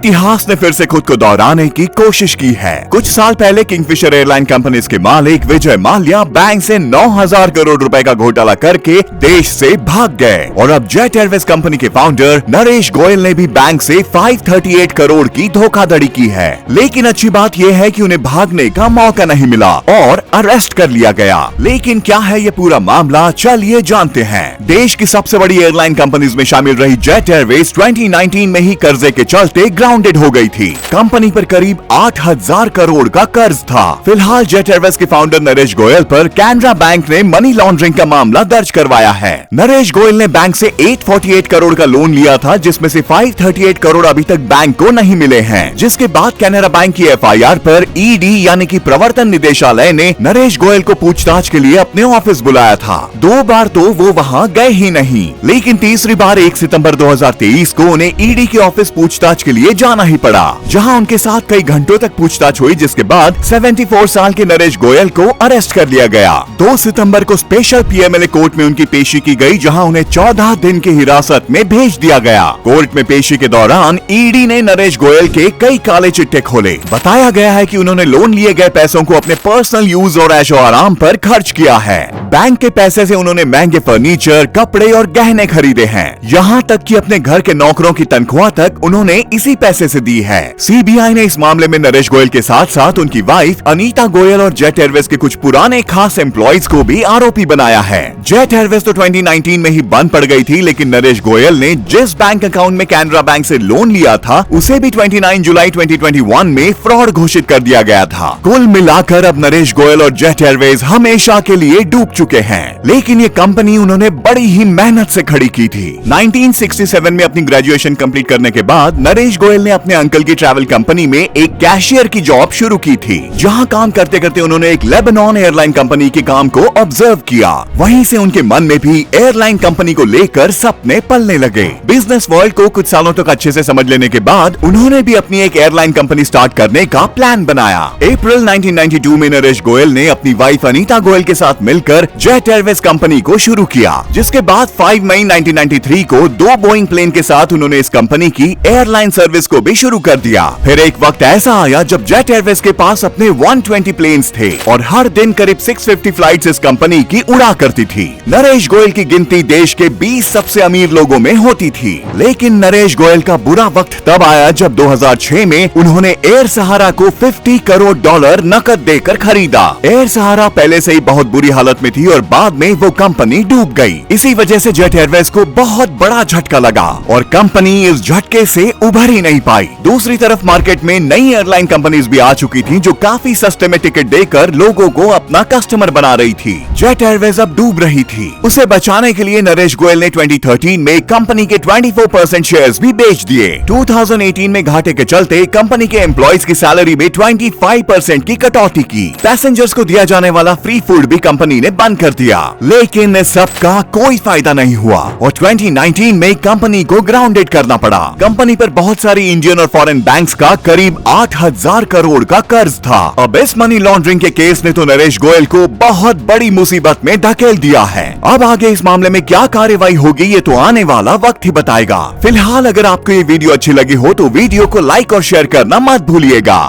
इतिहास ने फिर से खुद को दोहराने की कोशिश की है। कुछ साल पहले किंगफिशर एयरलाइन कंपनीज के मालिक विजय माल्या बैंक से 9,000 करोड़ रुपए का घोटाला करके देश से भाग गए और अब जेट एयरवेज कंपनी के फाउंडर नरेश गोयल ने भी बैंक से 538 करोड़ की धोखाधड़ी की है। लेकिन अच्छी बात यह है कि उन्हें भागने का मौका नहीं मिला और अरेस्ट कर लिया गया। लेकिन क्या है ये पूरा मामला, चलिए जानते हैं। देश की सबसे बड़ी एयरलाइन कंपनीज में शामिल रही जेट एयरवेज 2019 में ही कर्जे के चलते ग्राउंडेड हो गई थी। कंपनी पर करीब 8,000 करोड़ का कर्ज था। फिलहाल जेट एयरवेज के फाउंडर नरेश गोयल पर कैनरा बैंक ने मनी लॉन्ड्रिंग का मामला दर्ज करवाया है। नरेश गोयल ने बैंक से 848 करोड़ का लोन लिया था, जिसमें से 538 करोड़ अभी तक बैंक को नहीं मिले हैं। जिसके बाद कैनरा बैंक की एफआईआर पर ईडी यानी कि प्रवर्तन निदेशालय ने नरेश गोयल को पूछताछ के लिए अपने ऑफिस बुलाया था। 2 बार तो वो वहाँ गए ही नहीं, लेकिन तीसरी बार 1 सितंबर 2023 को उन्हें ईडी के ऑफिस पूछताछ के लिए जाना ही पड़ा, जहां उनके साथ कई घंटों तक पूछताछ हुई। जिसके बाद 74 साल के नरेश गोयल को अरेस्ट कर लिया गया। 2 सितंबर को स्पेशल पीएमएलए कोर्ट में उनकी पेशी की गई, जहां उन्हें 14 दिन की हिरासत में भेज दिया गया। कोर्ट में पेशी के दौरान ईडी ने नरेश गोयल के कई काले चिट्ठे खोले। बताया गया है कि उन्होंने लोन लिए गए पैसों को अपने पर्सनल यूज और ऐशो आराम पर खर्च किया है। बैंक के पैसे से उन्होंने महंगे फर्नीचर, कपड़े और गहने खरीदे हैं। यहाँ तक कि अपने घर के नौकरों की तनख्वाह तक उन्होंने इसी पैसे से दी है। सीबीआई ने इस मामले में नरेश गोयल के साथ साथ उनकी वाइफ अनीता गोयल और जेट एयरवेज के कुछ पुराने खास एम्प्लॉइज को भी आरोपी बनाया है। जेट एयरवेज तो 2019 में ही बंद पड़ गई थी, लेकिन नरेश गोयल ने जिस बैंक अकाउंट में कैनरा बैंक से लोन लिया था, उसे भी 29 जुलाई 2021 में फ्रॉड घोषित कर दिया गया था। कुल मिलाकर अब नरेश गोयल और जेट एयरवेज हमेशा के लिए डूब चुके हैं। लेकिन ये कंपनी उन्होंने बड़ी ही मेहनत से खड़ी की थी। 1967 में अपनी ग्रेजुएशन कंप्लीट करने के बाद नरेश गोयल ने अपने अंकल की ट्रैवल कंपनी में एक कैशियर की जॉब शुरू की थी, जहां काम करते करते उन्होंने एक लेबनान एयरलाइन कंपनी के काम को ऑब्जर्व किया। वहीं से उनके मन में भी एयरलाइन कंपनी को लेकर सपने पलने लगे। बिजनेस वर्ल्ड को कुछ सालों तक अच्छे से समझ लेने के बाद उन्होंने भी अपनी एक एयरलाइन कंपनी स्टार्ट करने का प्लान बनाया। अप्रैल 1992 में नरेश गोयल ने अपनी वाइफ अनीता गोयल के साथ मिलकर जेट एयरवेज कंपनी को शुरू किया। जिसके बाद 5 मई 1993 को 2 बोइंग प्लेन के साथ उन्होंने इस कंपनी की एयरलाइन सर्विस को भी शुरू कर दिया। फिर एक वक्त ऐसा आया जब जेट एयरवेज के पास अपने 120 प्लेन्स थे और हर दिन करीब 650 फ्लाइट्स इस कंपनी की उड़ा करती थी। नरेश गोयल की गिनती देश के 20 सबसे अमीर लोगों में होती थी। लेकिन नरेश गोयल का बुरा वक्त तब आया जब 2006 में उन्होंने एयर सहारा को $50 करोड़ नकद देकर खरीदा। एयर सहारा पहले से ही बहुत बुरी हालत में थी और बाद में वो कंपनी डूब गई। इसी वजह से जेट एयरवेज को बहुत बड़ा झटका लगा और कंपनी इस झटके से उभर ही नहीं पाई। दूसरी तरफ मार्केट में नई एयरलाइन कंपनीज भी आ चुकी थी, जो काफी सस्ते में टिकट देकर लोगों को अपना कस्टमर बना रही थी। जेट एयरवेज अब डूब रही थी। उसे बचाने के लिए नरेश गोयल ने 2013 में कंपनी के 24% शेयर्स भी बेच दिए। 2018 में घाटे के चलते कंपनी के एम्प्लॉइज की सैलरी में 25% की कटौती की। पैसेंजर्स को दिया जाने वाला फ्री फूड भी कंपनी ने बंद कर दिया। लेकिन इस सब का कोई फायदा नहीं हुआ और 2019 में कंपनी को ग्राउंडेड करना पड़ा। कंपनी पर बहुत सारी इंडियन और फॉरेन बैंक्स का करीब 8,000 करोड़ का कर्ज था। अब इस मनी लॉन्ड्रिंग के केस ने तो नरेश गोयल को बहुत बड़ी मुसीबत में धकेल दिया है। अब आगे इस मामले में क्या कार्रवाई होगी, ये तो आने वाला वक्त ही बताएगा। फिलहाल अगर आपको ये वीडियो अच्छी लगी हो तो वीडियो को लाइक और शेयर करना मत भूलिएगा।